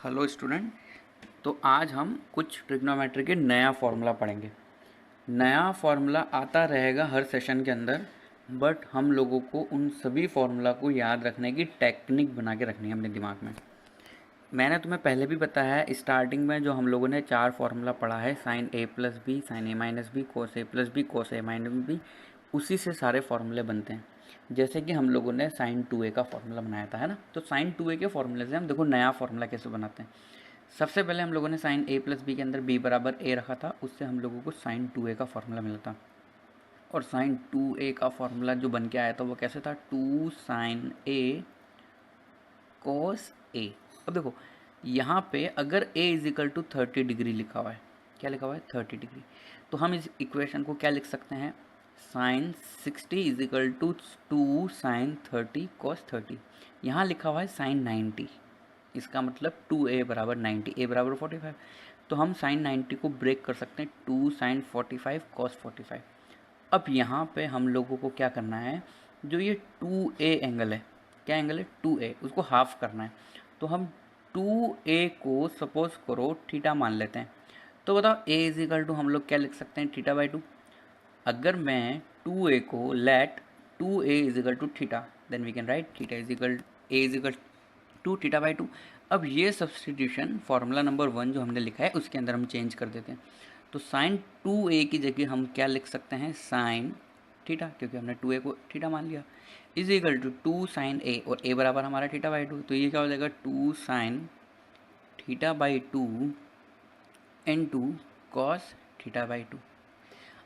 Hello student. तो आज हम कुछ ट्रिग्नोमेट्री के नया फॉर्मूला पढ़ेंगे। नया फॉर्मूला आता रहेगा हर सेशन के अंदर, बट हम लोगों को उन सभी फॉर्मूला को याद रखने की टेक्निक बना के रखनी है अपने दिमाग में। मैंने तुम्हें पहले भी बताया है, स्टार्टिंग में जो हम लोगों ने 4 फार्मूला पढ़ा है, साइन ए प्लस बी, साइन ए माइनस बी, कोस ए प्लस बी, कोस ए माइनस बी, उसी से सारे फार्मूले बनते हैं। जैसे कि हम लोगों ने साइन 2a का फार्मूला बनाया था, है ना। तो साइन 2a के फार्मूले से हम देखो नया फार्मूला कैसे बनाते हैं। सबसे पहले हम लोगों ने साइन ए प्लस बी के अंदर b बराबर a रखा था, उससे हम लोगों को साइन 2a का फार्मूला मिला था। और साइन 2a का फार्मूला जो बन के आया था वो कैसे था, 2 साइन a कोस a। अब देखो यहाँ पे अगर a is equal to 30 degree लिखा हुआ है, क्या लिखा हुआ है 30 डिग्री, तो हम इस इक्वेशन को क्या लिख सकते हैं, sign 60 is equal to 2 sign 30 cos 30। यहाँ लिखा हुआ है साइन 90, इसका मतलब 2a बराबर 90, a बराबर 45। तो हम साइन 90 को ब्रेक कर सकते हैं, 2 साइन 45 कॉस 45। अब यहाँ पे हम लोगों को क्या करना है, जो ये 2a एंगल है, क्या एंगल है 2a, उसको हाफ करना है। तो हम 2a को सपोज करो थीटा मान लेते हैं। तो बताओ a इज इक्वल टू हम लोग क्या लिख सकते हैं, थीटा बाई 2। अगर मैं 2a को late 2a is equal to theta, then we can write theta is equal a is equal to theta by 2। अब ये सब्सटीट्यूशन फार्मूला नंबर 1 जो हमने लिखा है उसके अंदर हम चेंज कर देते हैं। तो साइन 2a की जगह हम क्या लिख सकते हैं, साइन थीटा, क्योंकि हमने 2a को थीटा मान लिया, is equal to 2 sign a, और a बराबर हमारा थीटा बाई 2। तो ये क्या हो जाएगा, 2 sine theta by 2 into cos theta by 2।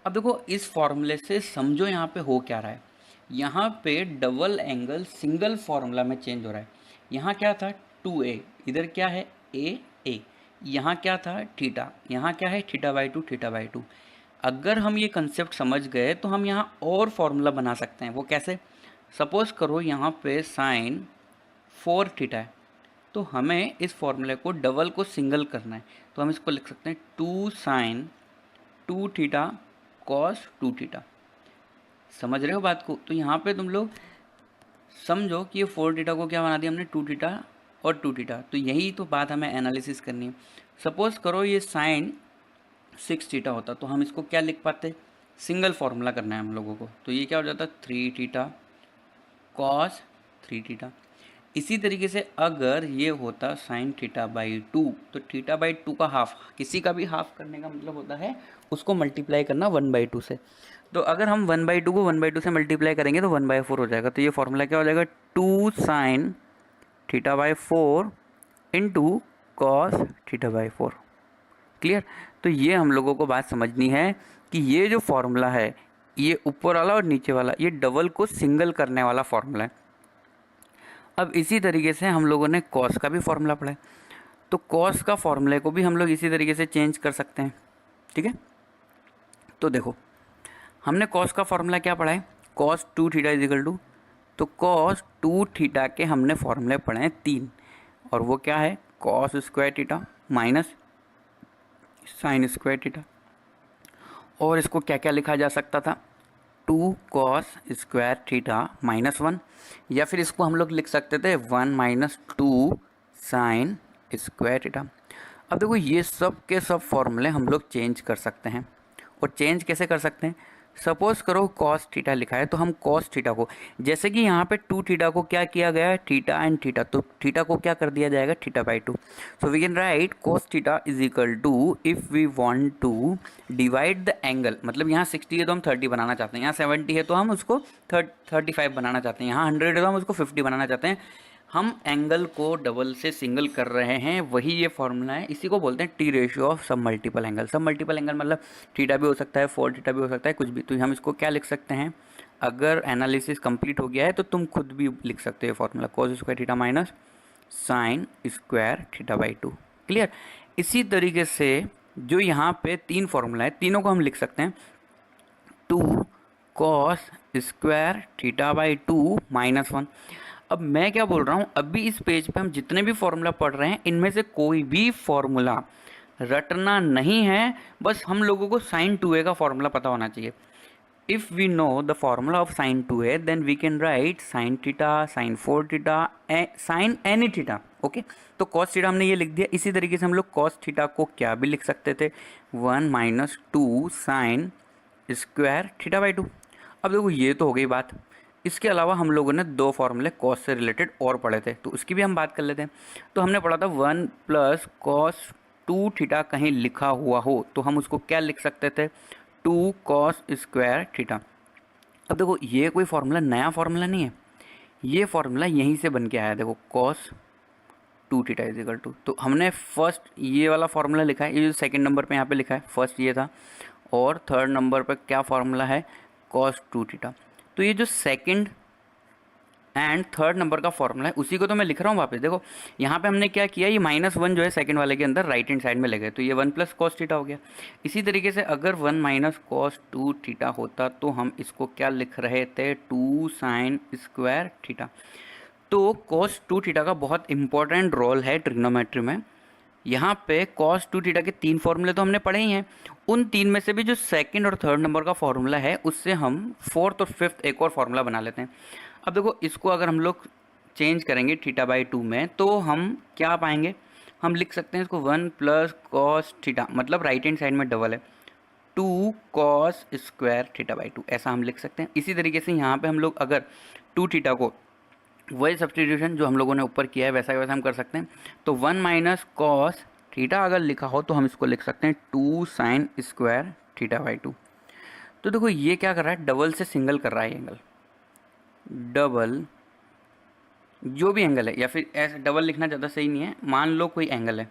अब देखो इस फॉर्मूले से समझो यहाँ पे हो क्या रहा है, यहाँ पे डबल एंगल सिंगल फॉर्मूला में चेंज हो रहा है। यहाँ क्या था 2a, इधर क्या है a, यहाँ क्या था थीटा, यहाँ क्या है थीटा बाई 2, थीटा बाई 2। अगर हम ये कंसेप्ट समझ गए तो हम यहाँ और फॉर्मूला बना सकते हैं। वो कैसे, सपोज करो यहाँ पे साइन 4 थीटा है, तो हमें इस फॉर्मूले को डबल को सिंगल करना है। तो हम इसको लिख सकते हैं 2 साइन 2 थीटा कॉस 2 थीटा। समझ रहे हो बात को। तो यहाँ पे तुम लोग समझो कि ये 4 थीटा को क्या बना दिया हमने, 2 थीटा और 2 थीटा। तो यही तो बात हमें एनालिसिस करनी है। सपोज करो ये साइन 6 थीटा होता तो हम इसको क्या लिख पाते, सिंगल फार्मूला करना है हम लोगों को। तो ये क्या हो जाता 3 थीटा कॉस 3 थीटा। इसी तरीके से अगर ये होता साइन थीटा बाई 2, तो थीटा बाई 2 का हाफ, किसी का भी हाफ करने का मतलब होता है उसको मल्टीप्लाई करना 1/2 से। तो अगर हम 1/2 को 1/2 से मल्टीप्लाई करेंगे तो 1/4 हो जाएगा। तो ये फॉर्मूला क्या हो जाएगा, 2 sine theta by 4 into cos theta by 4। Clear. तो ये हम लोगों को बात समझनी है कि ये जो फॉर्मूला है, ये ऊपर वाला और नीचे वाला, ये डबल को सिंगल करने वाला फॉर्मूला है। अब इसी तरीके से हम लोगों ने कॉस का भी फॉर्मूला पढ़ा है, तो कॉस का फॉर्मूले को भी हम लोग इसी तरीके से चेंज कर सकते हैं। ठीक है। तो देखो हमने कॉस का फॉर्मूला क्या पढ़ा है, cos 2 theta is equal to, तो कॉस 2 थीटा के हमने फॉर्मूले पढ़े हैं 3, और वो क्या है, cos square theta minus sine square theta. और इसको क्या क्या लिखा जा सकता था, 2 कॉस स्क्वायर थीटा माइनस 1, या फिर इसको हम लोग लिख सकते थे 1 माइनस 2 साइन स्क्वायर थीटा। अब देखो ये सब के सब फॉर्मूले हम लोग चेंज कर सकते हैं। और चेंज कैसे कर सकते हैं, सपोज करो कॉस थीटा लिखा है, तो हम कॉस थीटा को, जैसे कि यहाँ पे 2 थीटा को क्या किया गया है, थीटा एंड थीटा, तो थीटा को क्या कर दिया जाएगा, theta by 2। So we can write cos theta is equal to, if we want to divide the angle, मतलब यहाँ 60 है तो हम 30 बनाना चाहते हैं, यहाँ 70 है तो हम उसको 35 बनाना चाहते हैं, यहाँ 100 है तो हम उसको 50 बनाना चाहते हैं। हम एंगल को डबल से सिंगल कर रहे हैं, वही ये फॉर्मूला है। इसी को बोलते हैं टी रेशियो ऑफ सब मल्टीपल एंगल। सब मल्टीपल एंगल मतलब थीटा भी हो सकता है, 4 थीटा भी हो सकता है, कुछ भी। तो हम इसको क्या लिख सकते हैं, अगर एनालिसिस कंप्लीट हो गया है तो तुम खुद भी लिख सकते हो formula, cos square theta minus sine square theta by 2। Clear. इसी तरीके से जो यहाँ पे 3 फॉर्मूला है, तीनों को हम लिख सकते हैं 2 cos square theta by 2 minus 1। अब मैं क्या बोल रहा हूँ, अभी इस पेज पे हम जितने भी फॉर्मूला पढ़ रहे हैं, इनमें से कोई भी फॉर्मूला रटना नहीं है, बस हम लोगों को साइन 2a का फॉर्मूला पता होना चाहिए। if we know the formula of sin 2a then we can write sin theta, sin 4 theta, sin any theta. Okay, तो cos थीटा हमने ये लिख दिया. इसी तरीके से हम लोग cos थीटा को क्या भी लिख सकते थे, 1 minus 2 sine square theta by 2. अब देखो ये तो हो गई बात. इसके अलावा हम लोगों ने दो फॉर्मूले कॉस से रिलेटेड और पढ़े थे, तो उसकी भी हम बात कर लेते हैं. तो हमने पढ़ा था 1 प्लस कॉस 2 थीटा कहीं लिखा हुआ हो तो हम उसको क्या लिख सकते थे, 2 कॉस स्क्वायर थीटा. अब देखो ये कोई फार्मूला नया फार्मूला नहीं है, ये फार्मूला यहीं से बन के आया. देखो cos 2 theta is equal to, तो हमने फर्स्ट ये वाला फार्मूला लिखा है, ये जो सेकंड नंबर पे यहाँ पे लिखा है फर्स्ट ये था, और थर्ड नंबर पे क्या फार्मूला है, कॉस 2 थीटा. तो ये जो सेकंड एंड थर्ड नंबर का फॉर्मूला है उसी को तो मैं लिख रहा हूँ वापस. देखो यहाँ पे हमने क्या किया, ये -1 जो है सेकंड वाले के अंदर राइट हैंड साइड में ले गए, तो ये 1 प्लस कॉस थीटा हो गया. इसी तरीके से अगर 1 माइनस कॉस 2 थीटा होता तो हम इसको क्या लिख रहे थे, 2 साइन स्क्वायर थीटा. तो कॉस 2 थीटा का बहुत इंपॉर्टेंट रोल है ट्रिग्नोमेट्री में. यहाँ पे कॉस 2 थीटा के 3 फॉर्मूले तो हमने पढ़े ही हैं. उन 3 में से भी जो सेकंड और थर्ड नंबर का फॉर्मूला है उससे हम फोर्थ और फिफ्थ एक और फॉर्मूला बना लेते हैं. अब देखो इसको अगर हम लोग चेंज करेंगे थीटा बाई 2 में तो हम क्या पाएंगे, हम लिख सकते हैं इसको 1 प्लस कॉस थीटा, मतलब राइट हैंड साइड में डबल है, 2 कॉस स्क्वायर थीटा बाई 2, ऐसा हम लिख सकते हैं. इसी तरीके से यहाँ पे हम लोग अगर 2 थीटा को वही सब्सटीट्यूशन जो हम लोगों ने ऊपर किया है वैसा वैसा हम कर सकते हैं. तो 1 माइनस कॉस थीटा अगर लिखा हो तो हम इसको लिख सकते हैं 2 साइन स्क्वायर थीटा बाई 2. तो देखो ये क्या कर रहा है, डबल से सिंगल कर रहा है एंगल. डबल जो भी एंगल है, या फिर ऐसे डबल लिखना ज़्यादा सही नहीं है, मान लो कोई एंगल है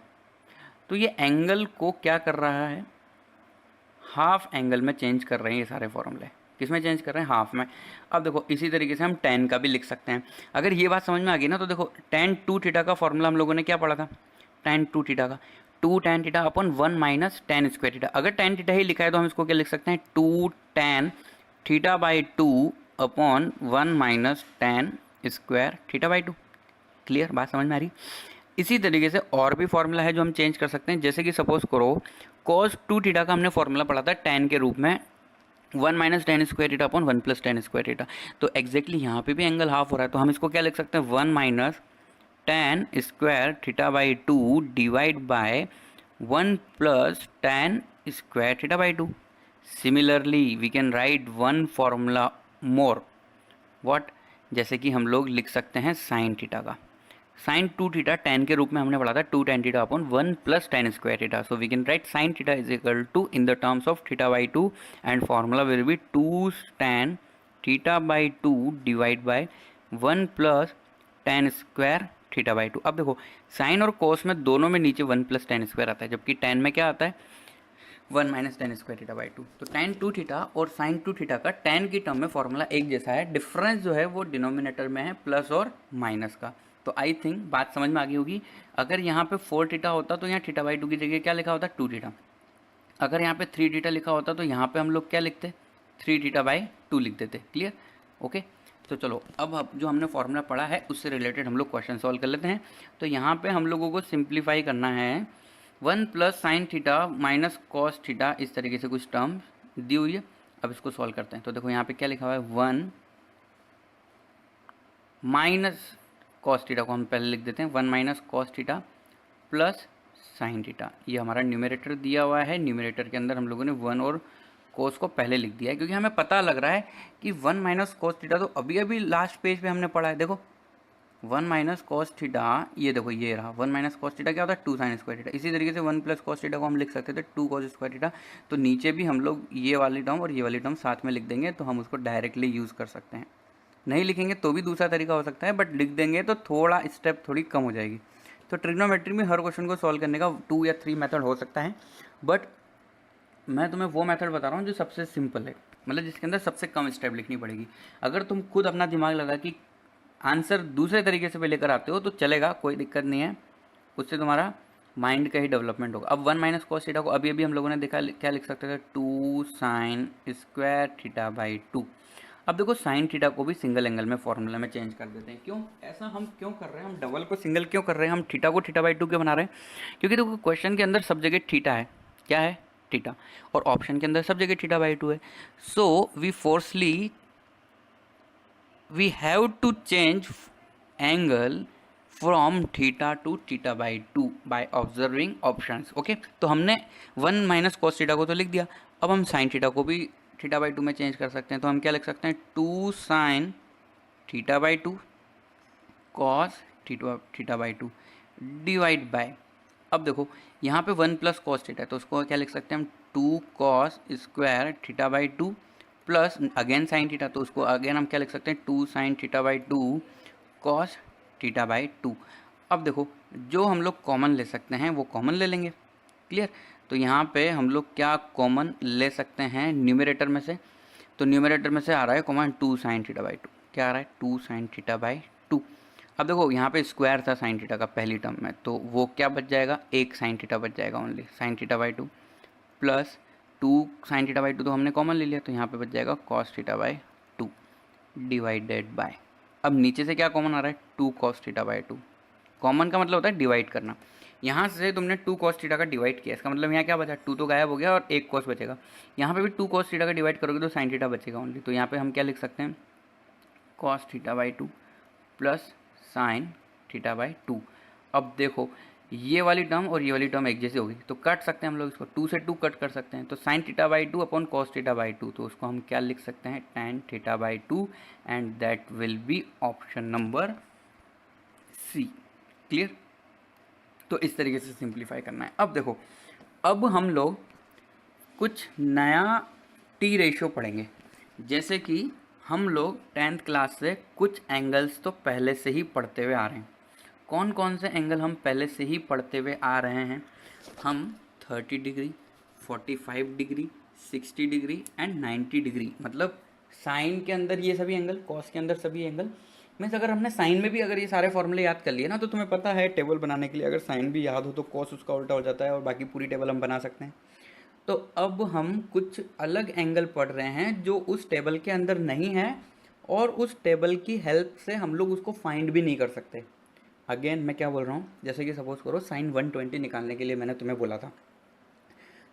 तो ये एंगल को क्या कर रहा है, हाफ एंगल में चेंज कर रहे हैं. ये सारे फॉर्मूले किस में चेंज कर रहे हैं, हाफ में. अब देखो इसी तरीके से हम tan का भी लिख सकते हैं. अगर ये बात समझ में आ गई ना, तो देखो tan 2 थीटा का फॉर्मूला हम लोगों ने क्या पढ़ा था, tan 2 थीटा का 2 tan थीटा अपन 1 माइनस tan स्क्वायर थीटा. अगर tan थीटा ही लिखा है तो हम इसको क्या लिख सकते हैं, 2 tan theta by 2 upon 1 minus tan square theta by 2. Clear, बात समझ में आ रही. इसी तरीके से और भी फॉर्मूला है जो हम चेंज कर सकते हैं. जैसे कि सपोज करो cos 2 थीटा का हमने फॉर्मूला पढ़ा था tan के रूप में 1 minus tan square theta upon 1 plus tan square theta. तो एग्जैक्टली यहाँ पे भी एंगल हाफ हो रहा है, तो हम इसको क्या लिख सकते हैं, 1 minus tan square theta by 2 divide by 1 plus tan square theta by 2. Similarly we can write one formula more. What, जैसे कि हम लोग लिख सकते हैं साइन थीटा का, साइन 2 थीटा tan के रूप में हमने पढ़ा था 2 tan theta upon 1 plus tan square theta. So we can write sine theta is equal to in the terms of theta by 2 and formula will be 2 tan theta by 2 divide by 1 plus tan square theta by 2. अब देखो sign और कोस में दोनों में नीचे 1 plus tan square आता है, जबकि tan में क्या आता है, 1 minus tan square theta by 2. तो tan 2 थीटा और साइन 2 थीटा का tan की टर्म में फॉर्मूला एक जैसा है, डिफरेंस जो है वो डिनोमिनेटर में है प्लस और माइनस का. तो आई थिंक बात समझ में आ गई होगी. अगर यहाँ पे 4 थीटा होता तो यहाँ थीटा बाई 2 की जगह क्या लिखा होता, 2 थीटा. अगर यहाँ पे 3 थीटा लिखा होता तो यहाँ पे हम लोग क्या लिखते, 3 थीटा बाई 2 लिख देते. Clear, okay. तो चलो अब जो हमने फॉर्मूला पढ़ा है उससे रिलेटेड हम लोग क्वेश्चन सॉल्व कर लेते हैं. तो यहाँ पे हम लोगों को सिंप्लीफाई करना है 1 plus sine theta minus cos theta, इस तरीके से कुछ टर्म दी हुई है. अब इसको सॉल्व करते हैं. तो देखो यहाँ पे क्या लिखा हुआ है, 1 माइनस कॉस थीटा को हम पहले लिख देते हैं, 1 minus cos theta plus sine theta. ये हमारा न्यूमरेटर दिया हुआ है. न्यूमरेटर के अंदर हम लोगों ने 1 और कोस को पहले लिख दिया है, क्योंकि हमें पता लग रहा है कि 1 माइनस कॉस थीटा तो अभी अभी लास्ट पेज पे हमने पढ़ा है. देखो 1 माइनस कॉस थीटा, ये देखो ये रहा 1 माइनस कॉस थीटा क्या होता है, 2 साइन स्क्वायर थीटा. इसी तरीके से 1 प्लस कॉस थीटा को हम लिख सकते थे 2 कॉस स्क्वायर थीटा. तो नीचे भी हम लोग ये वाली टर्म और ये वाली टर्म साथ में लिख देंगे, तो हम उसको डायरेक्टली यूज़ कर सकते हैं. नहीं लिखेंगे तो भी दूसरा तरीका हो सकता है, बट लिख देंगे तो थोड़ा स्टेप थोड़ी कम हो जाएगी. तो ट्रिग्नोमेट्री में हर क्वेश्चन को सॉल्व करने का 2 या 3 मेथड हो सकता है, बट मैं तुम्हें वो मेथड बता रहा हूँ जो सबसे सिंपल है, मतलब जिसके अंदर सबसे कम स्टेप लिखनी पड़ेगी. अगर तुम खुद अपना दिमाग लगा कि आंसर दूसरे तरीके से भी लेकर आते हो तो चलेगा, कोई दिक्कत नहीं है, उससे तुम्हारा माइंड का ही डेवलपमेंट होगा. अब 1 माइनस कॉस थीटा को अभी अभी हम लोगों ने देखा क्या लिख सकते थे, 2 साइन स्क्वायर थीटा बाई 2. अब देखो साइन थीटा को भी सिंगल एंगल में फॉर्मूला में चेंज कर देते हैं. क्यों ऐसा हम क्यों कर रहे हैं, हम डबल को सिंगल क्यों कर रहे हैं, हम थीटा को थीटा बाई 2 क्यों बना रहे हैं, क्योंकि देखो क्वेश्चन के अंदर सब जगह थीटा है. क्या है, थीटा, और ऑप्शन के अंदर सब जगह थीटा बाई 2 है। So we have to change angle from theta two theta by 2 by observing options. Okay, तो हमने 1 माइनस कॉस थीटा को तो लिख दिया, अब हम साइन थीटा को भी थीटा बाई 2 में चेंज कर सकते हैं। तो हम क्या लिख सकते हैं, 2 sine theta by 2 cos theta by 2 divide by, अब देखो यहाँ पे 1 प्लस कॉस थीटा है तो उसको क्या लिख सकते हैं हम, 2 cos square theta by 2 plus again sine theta, तो उसको अगेन हम क्या लिख सकते हैं, 2 sine theta by 2 cos theta by 2। अब देखो जो हम लोग कॉमन ले सकते हैं वो कॉमन ले लेंगे। क्लियर, तो यहाँ पे हम लोग क्या कॉमन ले सकते हैं न्यूमरेटर में से, तो न्यूमरेटर में से आ रहा है कॉमन 2 साइन थीटा बाई 2, क्या आ रहा है 2 साइन थीटा बाई 2। अब देखो यहाँ पे स्क्वायर था साइन थीटा का पहली टर्म में, तो वो क्या बच जाएगा, एक साइन थीटा बच जाएगा, only sine theta by 2 plus 2 sine theta by 2 तो हमने कॉमन ले लिया, तो यहाँ पे बच जाएगा cos theta by 2 divided by, अब नीचे से क्या कॉमन आ रहा है, 2 कॉस थीटा बाई 2। कॉमन का मतलब होता है डिवाइड करना, यहाँ से तुमने 2 कॉस थीटा का डिवाइड किया, इसका मतलब यहाँ क्या बचा, 2 तो गायब हो गया और एक कॉस बचेगा। यहाँ पे भी 2 कॉस थीटा का डिवाइड करोगे तो साइन थीटा बचेगा ओनली, तो यहाँ पे हम क्या लिख सकते हैं, cos theta by 2 plus sine theta by 2। अब देखो ये वाली टर्म और ये वाली टर्म एक जैसी होगी तो कट सकते हैं हम लोग इसको, 2 से 2 कट कर सकते हैं, तो sine theta by 2 upon cos theta by 2, तो उसको हम क्या लिख सकते हैं, tan theta by 2 and that will be option number C. Clear, तो इस तरीके से सिंप्लीफाई करना है। अब देखो अब हम लोग कुछ नया टी रेशियो पढ़ेंगे, जैसे कि हम लोग 10th क्लास से कुछ एंगल्स तो पहले से ही पढ़ते हुए आ रहे हैं। कौन कौन से एंगल हम पहले से ही पढ़ते हुए आ रहे हैं, हम 30 degree, 45 degree, 60 degree and 90 degree, मतलब साइन के अंदर ये सभी एंगल, कॉस के अंदर सभी एंगल, मीन्स अगर हमने साइन में भी अगर ये सारे फॉर्मूले याद कर लिए ना, तो तुम्हें पता है टेबल बनाने के लिए अगर साइन भी याद हो तो कॉस उसका उल्टा हो जाता है और बाकी पूरी टेबल हम बना सकते हैं। तो अब हम कुछ अलग एंगल पढ़ रहे हैं जो उस टेबल के अंदर नहीं है और उस टेबल की हेल्प से हम लोग उसको फाइंड भी नहीं कर सकते। अगेन मैं क्या बोल रहा हूँ, जैसे कि सपोज करो साइन 120 निकालने के लिए मैंने तुम्हें बोला था,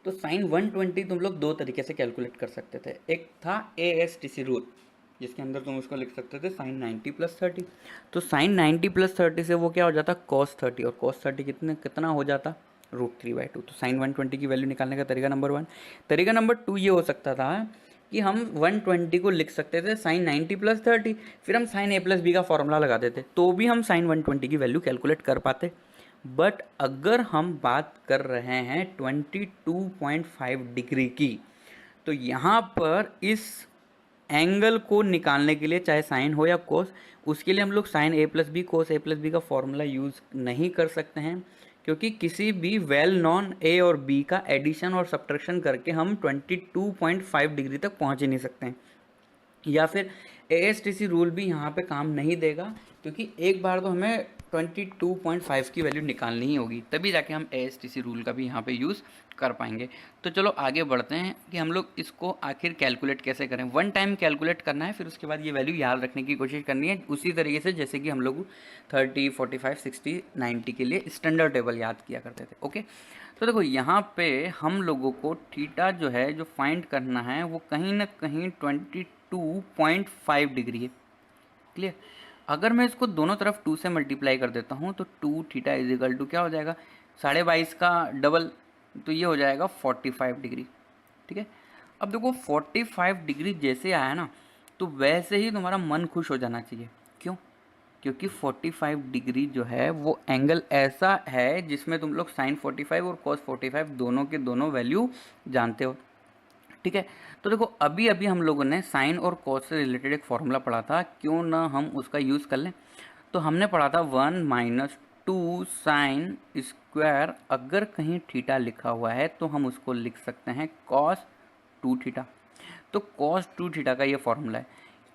तो साइन 120 तुम लोग दो तरीके से कैलकुलेट कर सकते थे। एक था ASTC रूल, जिसके अंदर तुम उसको लिख सकते थे साइन 90 प्लस 30, तो साइन 90 प्लस 30 से वो क्या हो जाता, कॉस 30, और कॉस 30 कितना हो जाता, √3/2। तो साइन 120 की वैल्यू निकालने का तरीका नंबर 1। तरीका नंबर 2 ये हो सकता था कि हम 120 को लिख सकते थे साइन 90 प्लस 30, फिर हम साइन A प्लस B का फॉर्मूला लगा देते, तो भी हम साइन 120 की वैल्यू कैलकुलेट कर पाते। बट अगर हम बात कर रहे हैं 22.5 डिग्री की, तो यहाँ पर इस एंगल को निकालने के लिए चाहे साइन हो या कोस, उसके लिए हम लोग sign A plus B cos A plus B का फॉर्मूला यूज़ नहीं कर सकते हैं, क्योंकि किसी भी वेल नॉन A और B का एडिशन और सब्ट्रैक्शन करके हम 22.5 डिग्री तक पहुंच ही नहीं सकते हैं। या फिर ASTC रूल भी यहाँ पे काम नहीं देगा, क्योंकि एक बार तो हमें 22.5 की वैल्यू निकालनी ही होगी, तभी जाके हम ASTC रूल का भी यहाँ पे यूज़ कर पाएंगे। तो चलो आगे बढ़ते हैं कि हम लोग इसको आखिर कैलकुलेट कैसे करें। वन टाइम कैलकुलेट करना है, फिर उसके बाद ये वैल्यू याद रखने की कोशिश करनी है, उसी तरीके से जैसे कि हम लोग 30, 45, 60, 90 के लिए स्टैंडर्ड टेबल याद किया करते थे। ओके, तो देखो यहाँ पे हम लोगों को थीटा जो है जो फाइंड करना है वो कहीं ना कहीं 22.5 डिग्री है। क्लियर, अगर मैं इसको दोनों तरफ 2 से मल्टीप्लाई कर देता हूँ तो 2 थीटा इज इक्वल टू क्या हो जाएगा, 22.5 का डबल, तो ये हो जाएगा 45 डिग्री। ठीक है, अब देखो 45 डिग्री जैसे आया ना, तो वैसे ही तुम्हारा मन खुश हो जाना चाहिए। क्यों, क्योंकि 45 डिग्री जो है वो एंगल ऐसा है जिसमें तुम लोग साइन 45 और कॉस 45 दोनों के दोनों वैल्यू जानते हो। ठीक है, तो देखो अभी अभी हम लोगों ने साइन और कॉस से रिलेटेड एक फॉर्मूला पढ़ा था, क्यों ना हम उसका यूज़ कर लें। तो हमने पढ़ा था 1 माइनस 2 साइन स्क्वायर, अगर कहीं थीटा लिखा हुआ है तो हम उसको लिख सकते हैं कॉस 2 थीटा। तो कॉस 2 थीटा का ये फॉर्मूला है,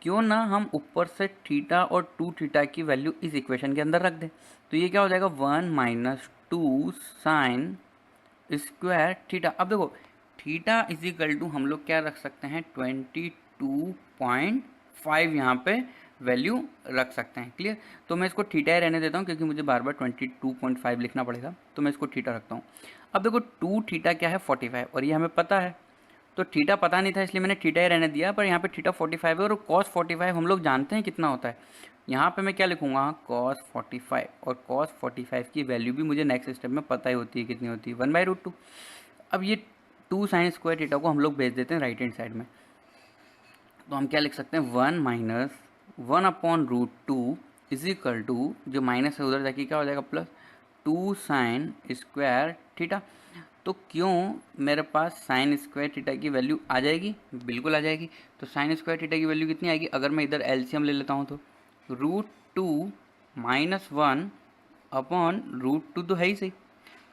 क्यों ना हम ऊपर से थीटा और 2 थीटा की वैल्यू इस इक्वेशन के अंदर रख दें। तो ये क्या हो जाएगा 1 माइनस 2 साइन स्क्वायर थीटा। अब देखो थीटा इज इक्वल टू हम लोग क्या रख सकते हैं 22.5 यहाँ पे वैल्यू रख सकते हैं। क्लियर? तो मैं इसको थीटा ही रहने देता हूँ क्योंकि मुझे बार बार 22.5 लिखना पड़ेगा, तो मैं इसको थीटा रखता हूँ। अब देखो 2 थीटा क्या है 45, और ये हमें पता है, तो थीटा पता नहीं था इसलिए मैंने थीटा ही रहने दिया, पर यहाँ पे थीटा 45 है और कॉस 45 हम लोग जानते हैं कितना होता है। यहाँ पे मैं क्या लिखूँगा, कॉस 45, और कॉस 45 की वैल्यू भी मुझे नेक्स्ट स्टेप में पता ही होती है कितनी होती है, 1/√2। अब ये 2 साइन स्क्वायर थीटा को हम लोग भेज देते हैं राइट हैंड साइड में, तो हम क्या लिख सकते हैं, 1 माइनस 1/√2 इज इक्वल टू, जो माइनस है उधर जाके क्या हो जाएगा, प्लस 2 साइन स्क्वायर थीटा। तो क्यों मेरे पास साइन स्क्वायर थीटा की वैल्यू आ जाएगी, बिल्कुल आ जाएगी। तो साइन स्क्वायर थीटा की वैल्यू कितनी आएगी, अगर मैं इधर एलसीएम ले लेता हूँ तो √2 माइनस 1/√2 तो है ही सही।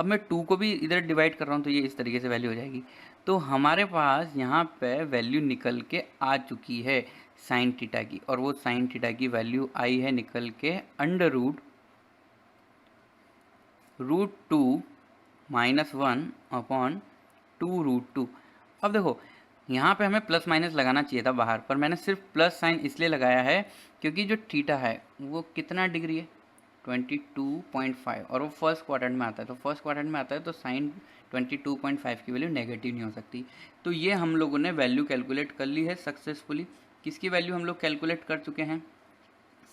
अब मैं 2 को भी इधर डिवाइड कर रहा हूँ तो ये इस तरीके से वैल्यू हो जाएगी। तो हमारे पास यहाँ पे वैल्यू निकल के आ चुकी है साइन थीटा की, और वो साइन थीटा की वैल्यू आई है निकल के √2 माइनस 1/2√2। अब देखो यहाँ पे हमें प्लस माइनस लगाना चाहिए था बाहर, पर मैंने सिर्फ प्लस साइन इसलिए लगाया है क्योंकि जो थीटा है वो कितना डिग्री है, 22.5, और वो फर्स्ट क्वाड्रेंट में आता है, तो फर्स्ट क्वाड्रेंट में आता है तो साइन 22.5 की वैल्यू नेगेटिव नहीं हो सकती। तो ये हम लोगों ने वैल्यू कैलकुलेट कर ली है सक्सेसफुली। किसकी वैल्यू हम लोग कैलकुलेट कर चुके हैं,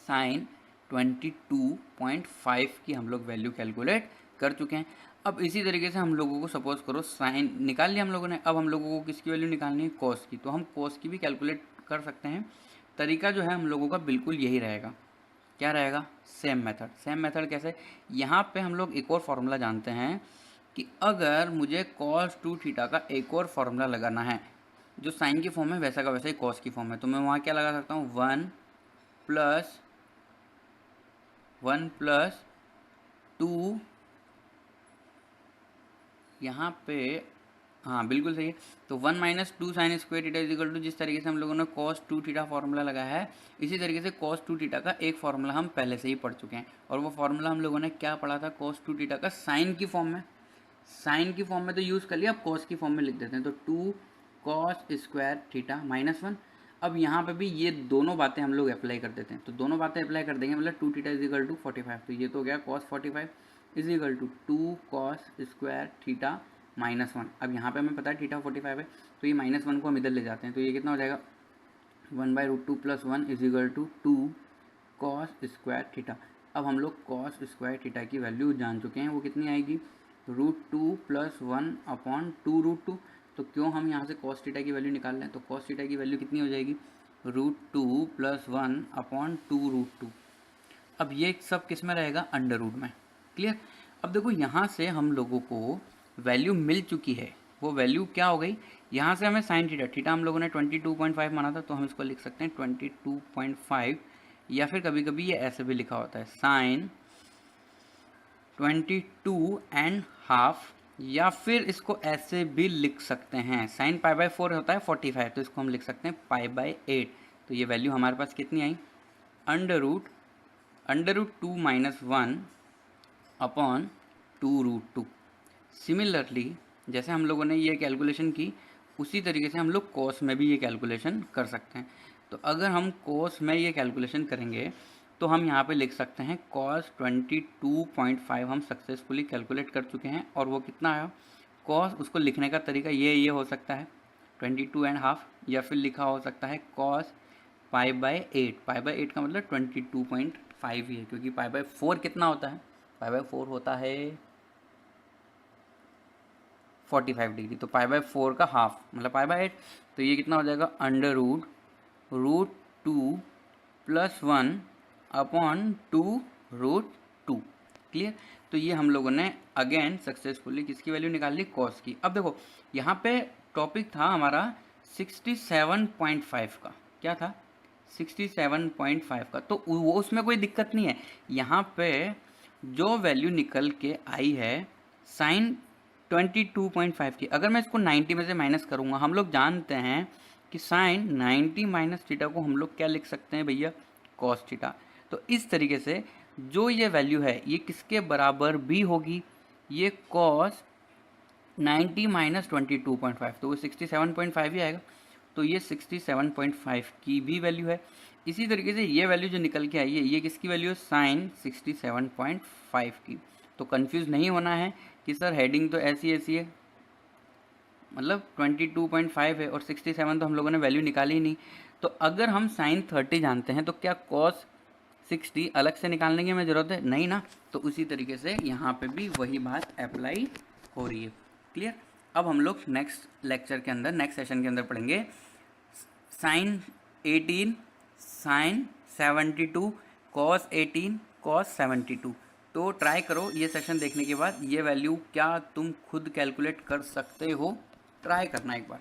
साइन 22.5 की हम लोग वैल्यू कैलकुलेट कर चुके हैं। अब इसी तरीके से हम लोगों को सपोज करो साइन निकाल लिया हम लोगों ने, अब हम लोगों को किसकी वैल्यू निकालनी है, कॉस की, तो हम कॉस की भी कैलकुलेट कर सकते हैं। तरीका जो है हम लोगों का बिल्कुल यही रहेगा। क्या रहेगा, सेम मेथड। सेम मेथड कैसे, यहाँ पे हम लोग एक और फार्मूला जानते हैं कि अगर मुझे cos 2 थीटा का एक और फार्मूला लगाना है, जो साइन की फॉर्म है वैसा का वैसा ही कॉस की फॉर्म है, तो मैं वहाँ क्या लगा सकता हूँ, 1 प्लस 2, यहाँ पे हाँ बिल्कुल सही है। तो 1 minus 2 sine square theta is equal to, जिस तरीके से हम लोगों ने cos 2 थीटा फार्मूला लगाया है, इसी तरीके से cos 2 थीटा का एक फार्मूला हम पहले से ही पढ़ चुके हैं, और वो फार्मूला हम लोगों ने क्या पढ़ा था, cos 2 थीटा का साइन की फॉर्म में। साइन की फॉर्म में तो यूज़ कर लिया, अब cos की फॉर्म में लिख देते हैं, तो 2 cos स्क्वायर थीटा माइनस 1। अब यहाँ पे भी ये दोनों बातें हम लोग अप्लाई कर देते हैं, तो दोनों बातें अप्लाई कर देंगे, मतलब 2 थीटा इज इक्वल टू 45, तो ये तो हो गया cos 45 is equal to 2 cos square theta minus 1। अब यहाँ पे हमें पता है थीटा 45 है, तो ये माइनस 1 को हम इधर ले जाते हैं, तो ये कितना हो जाएगा, 1/√2 plus 1 is equal to 2 cos square theta. अब हम लोग cos स्क्वायर थीटा की वैल्यू जान चुके हैं, वो कितनी आएगी, √2 प्लस 1/2√2। तो क्यों हम यहाँ से cos थीटा की वैल्यू निकाल रहे हैं, तो cos थीटा की वैल्यू कितनी हो जाएगी, √2 प्लस 1/2√2। अब ये सब किस में रहेगा, अंडर रूट में। क्लियर? अब देखो यहाँ से हम लोगों को वैल्यू मिल चुकी है, वो वैल्यू क्या हो गई, यहाँ से हमें साइन थीटा, थीटा हम लोगों ने 22.5 माना था, तो हम इसको लिख सकते हैं 22.5, या फिर कभी कभी ये ऐसे भी लिखा होता है साइन 22.5, या फिर इसको ऐसे भी लिख सकते हैं, साइन π/4 होता है 45, तो इसको हम लिख सकते हैं π/8। तो ये वैल्यू हमारे पास कितनी आई, √2 माइनस 1/2√2। सिमिलरली जैसे हम लोगों ने ये कैलकुलेशन की, उसी तरीके से हम लोग कॉस में भी ये कैलकुलेशन कर सकते हैं। तो अगर हम कॉस में ये कैलकुलेशन करेंगे तो हम यहाँ पे लिख सकते हैं cos 22.5 हम सक्सेसफुली कैलकुलेट कर चुके हैं, और वो कितना आया, cos उसको लिखने का तरीका ये हो सकता है 22.5, या फिर लिखा हो सकता है cos π/8। π/8 का मतलब 22.5 ही है, क्योंकि π/4 कितना होता है, π/4 होता है 45 डिग्री, तो π/4 का हाफ मतलब π/8। तो ये कितना हो जाएगा, √2 प्लस 1/2√2। क्लियर? तो ये हम लोगों ने अगेन सक्सेसफुली किसकी वैल्यू निकाल ली, कॉस की। अब देखो यहाँ पे टॉपिक था हमारा 67.5 का, क्या था, 67.5 का, तो वो उसमें कोई दिक्कत नहीं है। यहाँ पे जो वैल्यू निकल के आई है साइन 22.5 की, अगर मैं इसको 90 में से माइनस करूँगा, हम लोग जानते हैं कि साइन 90 माइनस थीटा को हम लोग क्या लिख सकते हैं भैया, कॉस थीटा। तो इस तरीके से जो ये वैल्यू है ये किसके बराबर भी होगी, ये कॉस 90 माइनस 22.5, तो वो 67.5 ही आएगा। तो ये 67.5 की भी वैल्यू है। इसी तरीके से ये वैल्यू जो निकल के आई है ये किसकी वैल्यू है, साइन 67.5 की। तो कंफ्यूज नहीं होना है कि सर हेडिंग तो ऐसी ऐसी है, मतलब 22.5 है और 67 तो हम लोगों ने वैल्यू निकाली ही नहीं। तो अगर हम साइन 30 जानते हैं तो क्या कॉस 60 अलग से निकालने की हमें ज़रूरत है, नहीं ना। तो उसी तरीके से यहाँ पे भी वही बात अप्लाई हो रही है। क्लियर। अब हम लोग नेक्स्ट लेक्चर के अंदर, नेक्स्ट सेशन के अंदर पढ़ेंगे साइन 18, साइन 72, कॉस 18, कॉस 72। तो ट्राई करो ये सेशन देखने के बाद ये वैल्यू क्या तुम खुद कैलकुलेट कर सकते हो, ट्राई करना एक बार।